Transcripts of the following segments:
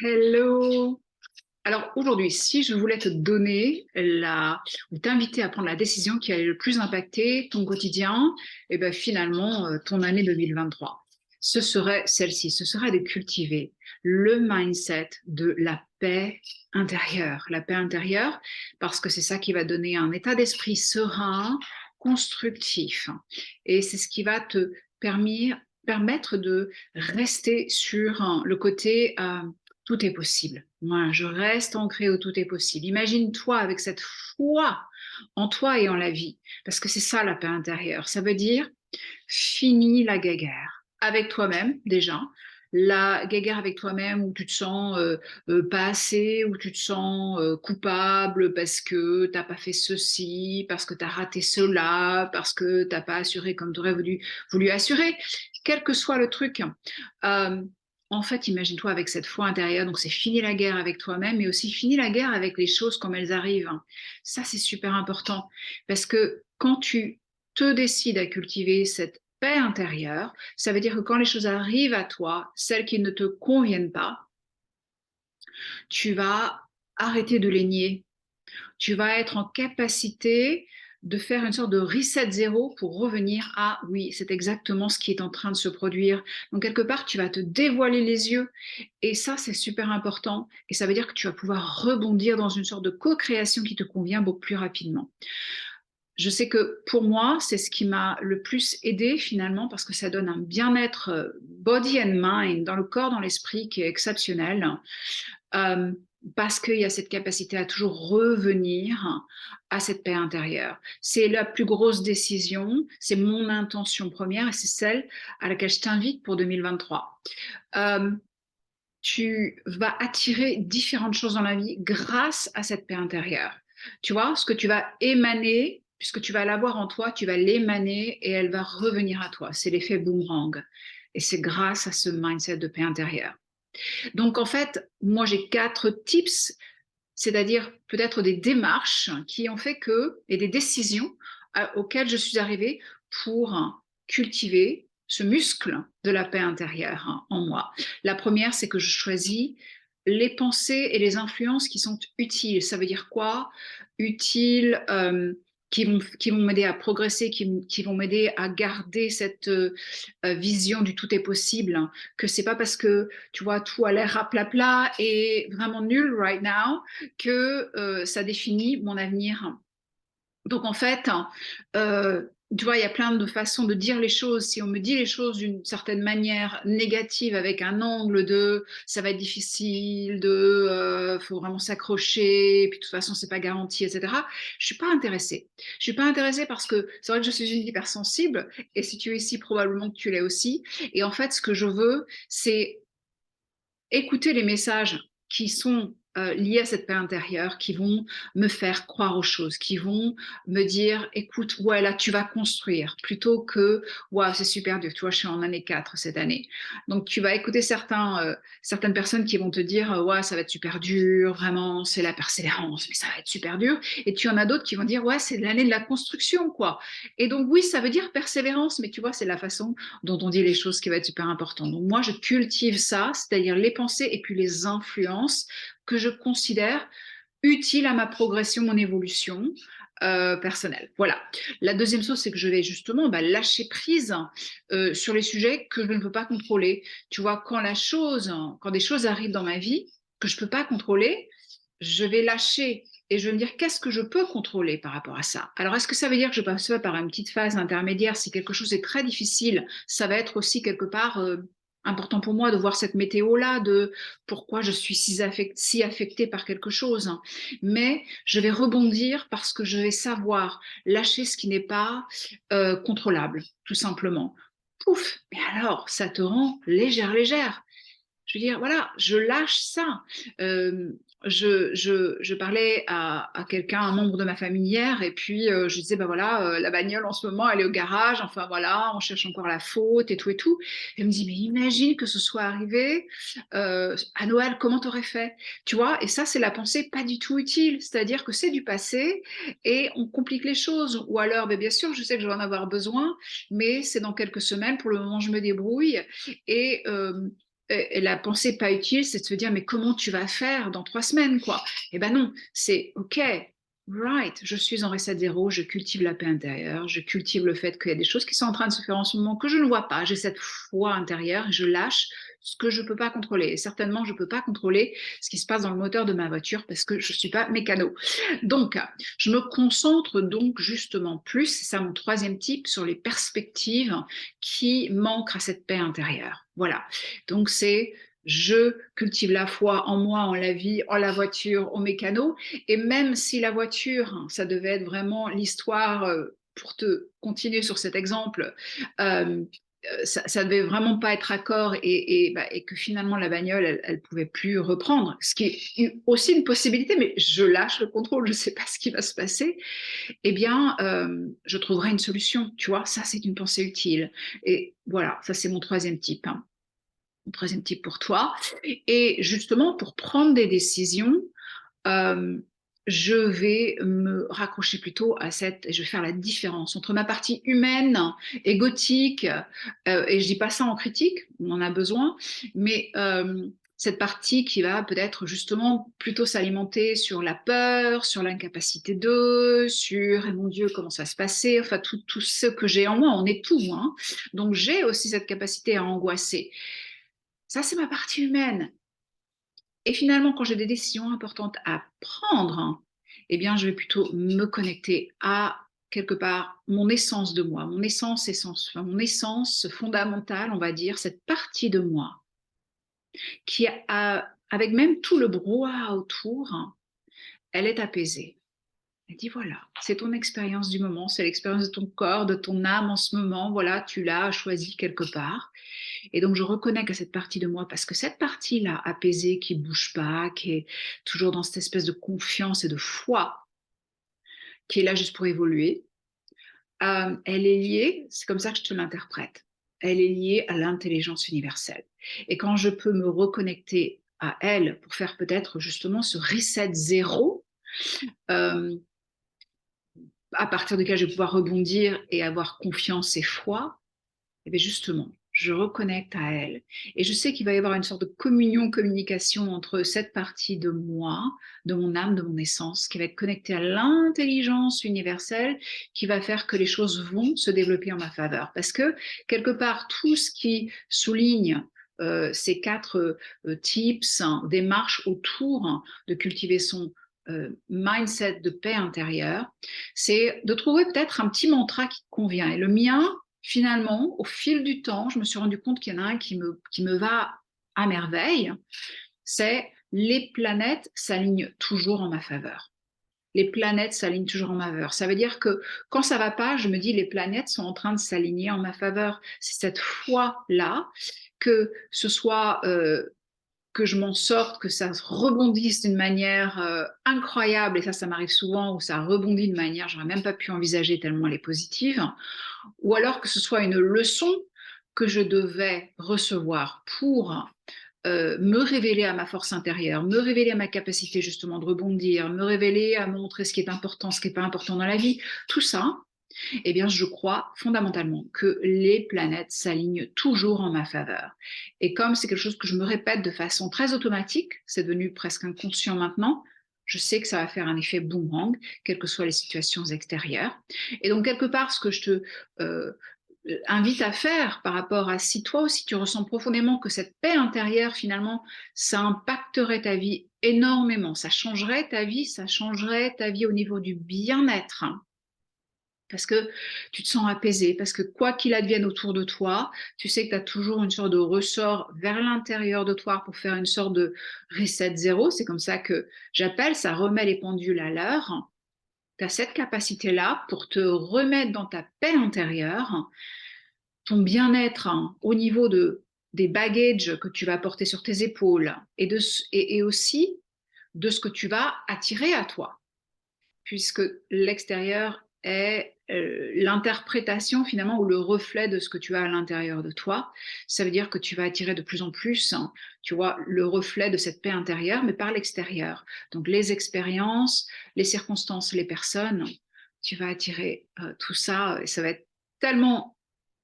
Hello. Alors aujourd'hui, si je voulais te donner ou t'inviter à prendre la décision qui allait le plus impacter ton quotidien, et ben finalement ton année 2023, ce serait celle-ci. Ce serait de cultiver le mindset de la paix intérieure. La paix intérieure, parce que c'est ça qui va donner un état d'esprit serein, constructif. Et c'est ce qui va te permettre de rester sur le côté tout est possible. Moi, je reste ancrée au tout est possible. Imagine-toi avec cette foi en toi et en la vie, parce que c'est ça la paix intérieure. Ça veut dire fini la guéguerre avec toi-même déjà. La guéguerre avec toi-même où tu te sens pas assez, où tu te sens coupable parce que t'as pas fait ceci, parce que tu as raté cela, parce que t'as pas assuré comme tu aurais voulu assurer. Quel que soit le truc, euh, en fait, imagine-toi avec cette foi intérieure, donc c'est fini la guerre avec toi-même, mais aussi fini la guerre avec les choses comme elles arrivent. Ça, c'est super important, parce que quand tu te décides à cultiver cette paix intérieure, ça veut dire que quand les choses arrivent à toi, celles qui ne te conviennent pas, tu vas arrêter de les nier. Tu vas être en capacité de faire une sorte de reset zéro pour revenir à oui, c'est exactement ce qui est en train de se produire. Donc quelque part, tu vas te dévoiler les yeux et ça, c'est super important et ça veut dire que tu vas pouvoir rebondir dans une sorte de co-création qui te convient beaucoup plus rapidement. Je sais que pour moi, c'est ce qui m'a le plus aidé finalement parce que ça donne un bien-être body and mind dans le corps, dans l'esprit qui est exceptionnel. Euh, Parce qu'il y a cette capacité à toujours revenir à cette paix intérieure. C'est la plus grosse décision, c'est mon intention première et c'est celle à laquelle je t'invite pour 2023. Euh, Tu vas attirer différentes choses dans la vie grâce à cette paix intérieure. Tu vois, ce que tu vas émaner, puisque tu vas l'avoir en toi, tu vas l'émaner et elle va revenir à toi. C'est l'effet boomerang. Et c'est grâce à ce mindset de paix intérieure. Donc, en fait, moi, j'ai 4 tips, c'est-à-dire peut-être des démarches qui ont fait que, et des décisions auxquelles je suis arrivée pour cultiver ce muscle de la paix intérieure en moi. La première, c'est que je choisis les pensées et les influences qui sont utiles. Ça veut dire quoi? Utiles, qui vont m'aider à progresser, qui vont m'aider à garder cette vision du tout est possible, hein, que c'est pas parce que tu vois tout a l'air raplapla et vraiment nul right now que ça définit mon avenir. Donc en fait, tu vois, il y a plein de façons de dire les choses. Si on me dit les choses d'une certaine manière négative, avec un angle de ça va être difficile, de faut vraiment s'accrocher, puis de toute façon c'est pas garanti, etc. Je suis pas intéressée. Je suis pas intéressée parce que c'est vrai que je suis une hypersensible, et si tu es ici, probablement que tu l'es aussi. Et en fait, ce que je veux, c'est écouter les messages qui sont liés à cette paix intérieure, qui vont me faire croire aux choses, qui vont me dire, écoute, ouais, là, tu vas construire, plutôt que, ouais, c'est super dur, tu vois, je suis en année 4 cette année. Donc, tu vas écouter certaines personnes qui vont te dire, ouais, ça va être super dur, vraiment, c'est la persévérance, mais ça va être super dur. Et tu en as d'autres qui vont dire, ouais, c'est l'année de la construction, quoi. Et donc, oui, ça veut dire persévérance, mais tu vois, c'est la façon dont on dit les choses qui va être super important. Donc moi, je cultive ça, c'est-à-dire les pensées et puis les influences que je considère utiles à ma progression, mon évolution personnelle. Voilà. La deuxième chose, c'est que je vais justement lâcher prise sur les sujets que je ne peux pas contrôler. Tu vois, quand des choses arrivent dans ma vie que je ne peux pas contrôler, je vais lâcher et je vais me dire qu'est-ce que je peux contrôler par rapport à ça. Alors, est-ce que ça veut dire que je passe par une petite phase intermédiaire? Si quelque chose est très difficile, ça va être aussi quelque part important pour moi de voir cette météo-là, de pourquoi je suis si affectée par quelque chose. Mais je vais rebondir parce que je vais savoir lâcher ce qui n'est pas contrôlable, tout simplement. Pouf, mais alors, ça te rend légère, légère. Je veux dire, voilà, je lâche ça. Euh, je parlais à quelqu'un, un membre de ma famille hier, et puis je disais, ben voilà, la bagnole en ce moment, elle est au garage, enfin voilà, on cherche encore la faute et tout et tout. Elle me dit, mais imagine que ce soit arrivé à Noël, comment t'aurais fait? Tu vois, et ça, c'est la pensée pas du tout utile, c'est-à-dire que c'est du passé et on complique les choses. Ou alors, ben, bien sûr, je sais que je vais en avoir besoin, mais c'est dans quelques semaines, pour le moment, je me débrouille et et la pensée pas utile, c'est de se dire, mais comment tu vas faire dans 3 semaines, quoi? Eh ben non, c'est OK, right, je suis en reset zéro, je cultive la paix intérieure, je cultive le fait qu'il y a des choses qui sont en train de se faire en ce moment que je ne vois pas. J'ai cette foi intérieure, je lâche ce que je ne peux pas contrôler. Et certainement, je ne peux pas contrôler ce qui se passe dans le moteur de ma voiture parce que je ne suis pas mécano. Donc, je me concentre donc justement plus, c'est ça mon troisième type, sur les perspectives qui manquent à cette paix intérieure. Voilà. Donc, c'est je cultive la foi en moi, en la vie, en la voiture, au mécano. Et même si la voiture, ça devait être vraiment l'histoire, pour te continuer sur cet exemple, ça devait vraiment pas être accord et que finalement la bagnole, elle pouvait plus reprendre, ce qui est aussi une possibilité, mais je lâche le contrôle, je sais pas ce qui va se passer, eh bien, je trouverai une solution, tu vois, ça c'est une pensée utile. Et voilà, ça c'est mon troisième type, hein. Mon troisième type pour toi. Et justement, pour prendre des décisions, euh, je vais me raccrocher plutôt à je vais faire la différence entre ma partie humaine, égotique, et je dis pas ça en critique, on en a besoin, mais cette partie qui va peut-être justement plutôt s'alimenter sur la peur, sur l'incapacité de, sur mon Dieu, comment ça va se passer, enfin tout ce que j'ai en moi, on est tout, hein. Donc j'ai aussi cette capacité à angoisser. Ça, c'est ma partie humaine. Et finalement, quand j'ai des décisions importantes à prendre, eh bien, je vais plutôt me connecter à quelque part mon essence de moi, enfin, mon essence fondamentale, on va dire, cette partie de moi qui a, avec même tout le brouhaha autour, elle est apaisée. Elle dit voilà, c'est ton expérience du moment, c'est l'expérience de ton corps, de ton âme en ce moment, voilà, tu l'as choisi quelque part. Et donc, je reconnecte à cette partie de moi parce que cette partie-là, apaisée, qui ne bouge pas, qui est toujours dans cette espèce de confiance et de foi, qui est là juste pour évoluer, elle est liée, c'est comme ça que je te l'interprète, elle est liée à l'intelligence universelle. Et quand je peux me reconnecter à elle pour faire peut-être justement ce reset zéro, euh, à partir duquel je vais pouvoir rebondir et avoir confiance et foi, et bien justement, je reconnecte à elle. Et je sais qu'il va y avoir une sorte de communion, communication entre cette partie de moi, de mon âme, de mon essence, qui va être connectée à l'intelligence universelle, qui va faire que les choses vont se développer en ma faveur. Parce que, quelque part, tout ce qui souligne ces 4 tips, hein, démarches autour de cultiver son mindset de paix intérieure, c'est de trouver peut-être un petit mantra qui te convient. Et le mien, finalement, au fil du temps, je me suis rendu compte qu'il y en a un qui me va à merveille, c'est les planètes s'alignent toujours en ma faveur. Les planètes s'alignent toujours en ma faveur. Ça veut dire que quand ça va pas, je me dis les planètes sont en train de s'aligner en ma faveur. C'est cette foi-là, que ce soit que je m'en sorte, que ça rebondisse d'une manière incroyable, et ça m'arrive souvent, où ça rebondit de manière, j'aurais même pas pu envisager tellement elle est positive, ou alors que ce soit une leçon que je devais recevoir pour me révéler à ma force intérieure, me révéler à ma capacité justement de rebondir, me révéler à montrer ce qui est important, ce qui n'est pas important dans la vie, tout ça, eh bien, je crois fondamentalement que les planètes s'alignent toujours en ma faveur. Et comme c'est quelque chose que je me répète de façon très automatique, c'est devenu presque inconscient maintenant, je sais que ça va faire un effet boomerang, quelles que soient les situations extérieures. Et donc, quelque part, ce que je te invite à faire par rapport à si toi aussi tu ressens profondément que cette paix intérieure, finalement, ça impacterait ta vie énormément, ça changerait ta vie au niveau du bien-être, hein, parce que tu te sens apaisé, parce que quoi qu'il advienne autour de toi, tu sais que tu as toujours une sorte de ressort vers l'intérieur de toi pour faire une sorte de reset zéro. C'est comme ça que j'appelle, ça remet les pendules à l'heure. Tu as cette capacité-là pour te remettre dans ta paix intérieure, ton bien-être, hein, au niveau des bagages que tu vas porter sur tes épaules et aussi de ce que tu vas attirer à toi, puisque l'extérieur est l'interprétation finalement ou le reflet de ce que tu as à l'intérieur de toi. Ça veut dire que tu vas attirer de plus en plus, hein, tu vois, le reflet de cette paix intérieure, mais par l'extérieur. Donc les expériences, les circonstances, les personnes, tu vas attirer tout ça et ça va être tellement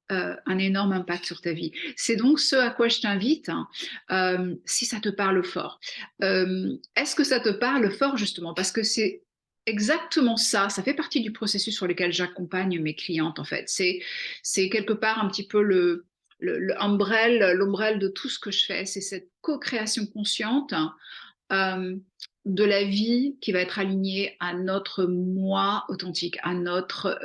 un énorme impact sur ta vie. C'est donc ce à quoi je t'invite, si ça te parle fort. Est-ce que ça te parle fort justement? Parce que c'est exactement ça, ça fait partie du processus sur lequel j'accompagne mes clientes en fait. C'est quelque part un petit peu l'ombrelle de tout ce que je fais, c'est cette co-création consciente euh, de la vie qui va être alignée à notre moi authentique, à notre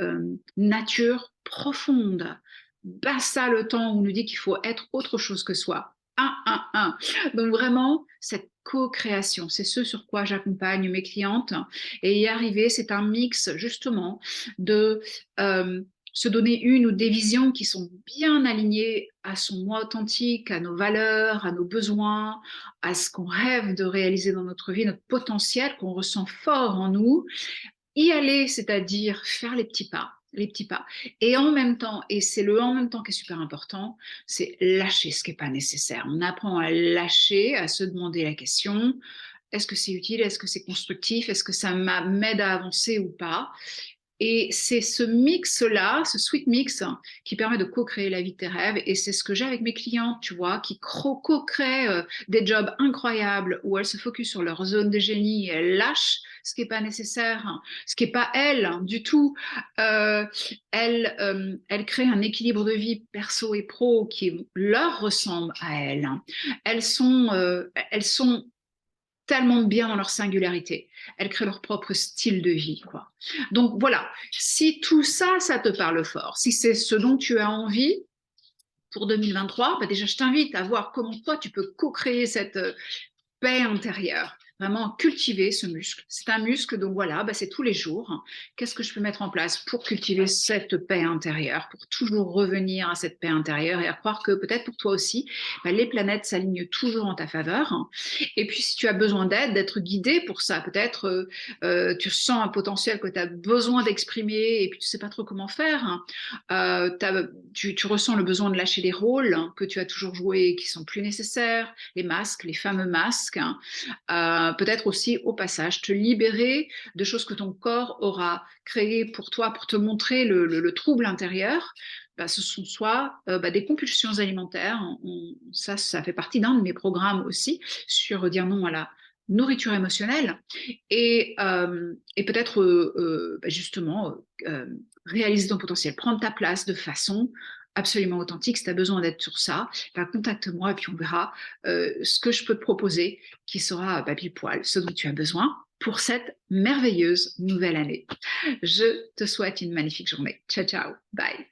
nature profonde. Basta le temps où on nous dit qu'il faut être autre chose que soi. Un. Donc vraiment, cette co-création, c'est ce sur quoi j'accompagne mes clientes. Et y arriver, c'est un mix justement de se donner une ou des visions qui sont bien alignées à son moi authentique, à nos valeurs, à nos besoins, à ce qu'on rêve de réaliser dans notre vie, notre potentiel qu'on ressent fort en nous, y aller, c'est-à-dire faire les petits pas. Les petits pas. Et en même temps, et c'est le en même temps qui est super important, c'est lâcher ce qui n'est pas nécessaire. On apprend à lâcher, à se demander la question, est-ce que c'est utile, est-ce que c'est constructif, est-ce que ça m'aide à avancer ou pas? Et c'est ce mix-là, ce sweet mix, qui permet de co-créer la vie de tes rêves. Et c'est ce que j'ai avec mes clientes, tu vois, qui co-créent des jobs incroyables où elles se focusent sur leur zone de génie et elles lâchent ce qui n'est pas nécessaire, ce qui n'est pas elles du tout. Elles créent un équilibre de vie perso et pro qui leur ressemble à elles. Elles sont tellement bien dans leur singularité. Elles créent leur propre style de vie, quoi. Donc voilà, si tout ça, ça te parle fort, si c'est ce dont tu as envie pour 2023, bah déjà je t'invite à voir comment toi tu peux co-créer cette paix intérieure. Vraiment cultiver ce muscle. C'est un muscle, donc voilà, bah c'est tous les jours. Qu'est-ce que je peux mettre en place pour cultiver cette paix intérieure, pour toujours revenir à cette paix intérieure et à croire que peut-être pour toi aussi, bah, les planètes s'alignent toujours en ta faveur. Et puis si tu as besoin d'aide, d'être guidé pour ça, peut-être tu sens un potentiel que tu as besoin d'exprimer et puis tu sais pas trop comment faire. Tu ressens le besoin de lâcher des rôles que tu as toujours joués et qui sont plus nécessaires, les masques, les fameux masques. Peut-être aussi au passage te libérer de choses que ton corps aura créées pour toi, pour te montrer le trouble intérieur. Bah, ce sont soit des compulsions alimentaires, ça fait partie d'un de mes programmes aussi, sur dire non à la nourriture émotionnelle, et peut-être justement réaliser ton potentiel, prendre ta place de façon absolument authentique. Si tu as besoin d'être sur ça, bah, contacte-moi et puis on verra ce que je peux te proposer qui sera pile poil ce dont tu as besoin pour cette merveilleuse nouvelle année. Je te souhaite une magnifique journée. Ciao, ciao. Bye.